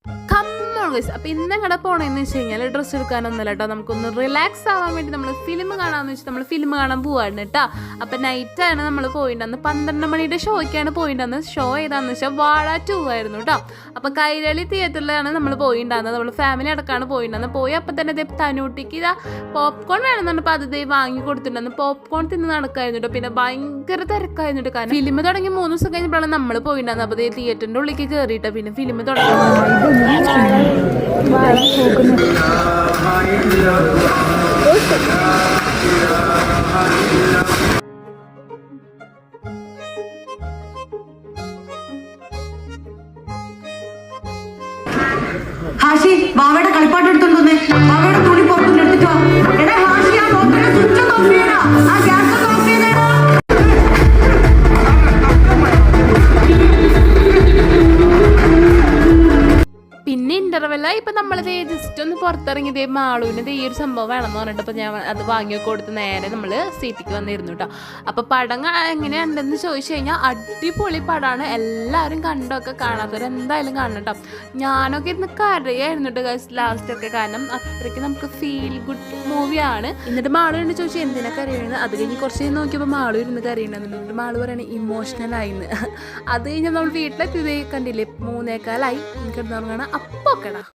അപ്പം ഇന്ന് എങ്ങടെ പോകണമെന്ന് വെച്ച് കഴിഞ്ഞാൽ ഡ്രസ്സ് എടുക്കാനൊന്നുമല്ല കേട്ടോ, നമുക്കൊന്ന് റിലാക്സ് ആവാൻ വേണ്ടി നമ്മൾ ഫിലിം കാണാമെന്ന് വെച്ചാൽ നമ്മൾ ഫിലിം കാണാൻ പോവാണ് കേട്ടോ. അപ്പം നൈറ്റാണ് നമ്മൾ പോയിട്ടന്ന് 12 മണിയുടെ ഷോയ്ക്കാണ് പോയിട്ടന്ന്. ഷോ ഏതാണെന്ന് വെച്ചാൽ വാഴ 2 ആയിരുന്നു കേട്ടോ. അപ്പം കൈരളി തിയേറ്ററിലാണ് നമ്മൾ പോയിണ്ടാകുന്നത്. നമ്മൾ ഫാമിലി അടക്കമാണ് പോയിണ്ടാകുന്നത്. പോയി അപ്പം തന്നെ ഇതേ തനൂട്ടിക്ക് ഇതാ പോപ്കോൺ വേണമെന്നുണ്ട്. അത് ഇതേ വാങ്ങി കൊടുത്തിട്ടുണ്ടെന്ന് പോപ്കോൺ തിന്ന് നടക്കായിരുന്നു കേട്ടോ. പിന്നെ ഭയങ്കര തിരക്കായിരുന്നു കേട്ടോ, കാരണം ഫിലിം തുടങ്ങി 3 ദിവസം കഴിഞ്ഞപ്പോഴാണ് നമ്മൾ പോയിണ്ടാകുന്നത്. അപ്പോൾ തിയേറ്ററിൻ്റെ ഉള്ളിലേക്ക് കയറിയിട്ടോ. പിന്നെ ഫിലിം തുടങ്ങി ഹാഷി ബാവയുടെ കളിപ്പാട്ട് എടുത്തോണ്ടേ, ബാവയുടെ തുണി പുറത്തുനിന്ന് എടുത്തിട്ടോ. എടാ ഹാഷി, ആ നോക്കിയുടെ സ്വിച്ച് ഓഫ് ചെയ്യടാ, ആ ഗ്യാസ് ഓഫ് ചെയ്തേടാ. പിന്നെ ഇന്റർവെല്ലായി ഇപ്പം നമ്മളിത് ജസ്റ്റ് ഒന്ന് പുറത്തിറങ്ങിയത് മാളൂന് ഈ ഒരു സംഭവം വേണമെന്ന് പറഞ്ഞിട്ട് അപ്പം ഞാൻ അത് വാങ്ങി കൊടുത്ത് നേരെ നമ്മൾ സീറ്റിക്ക് വന്നിരുന്നു കേട്ടോ. അപ്പോൾ പടം എങ്ങനെയുണ്ടെന്ന് ചോദിച്ചു കഴിഞ്ഞാൽ അടിപൊളി പടമാണ്. എല്ലാവരും കണ്ടൊക്കെ കാണാത്തവർ എന്തായാലും കാണണം കേട്ടോ. ഞാനൊക്കെ ഇരുന്ന് കരയായിരുന്നു കേട്ടോ ലാസ്റ്റൊക്കെ, കാരണം അത്രയ്ക്ക് നമുക്ക് ഫീൽ ഗുഡ് മൂവിയാണ്. എന്നിട്ട് മാളു എന്ന് ചോദിച്ചാൽ എന്തിനാ കരയുന്നത്. അത് കഴിഞ്ഞ് കുറച്ച് നോക്കിയപ്പോൾ മാളു ഇരുന്ന് കരയണമെന്നുണ്ട്. മാളു പറയണേ ഇമോഷണലായിന്ന്. അത് കഴിഞ്ഞാൽ നമ്മൾ വീട്ടിലെത്തിയതേ കണ്ടില്ലേ 3:15 കിടന്നുറങ്ങണം. അപ്പോൾ ഓക്കെടാ.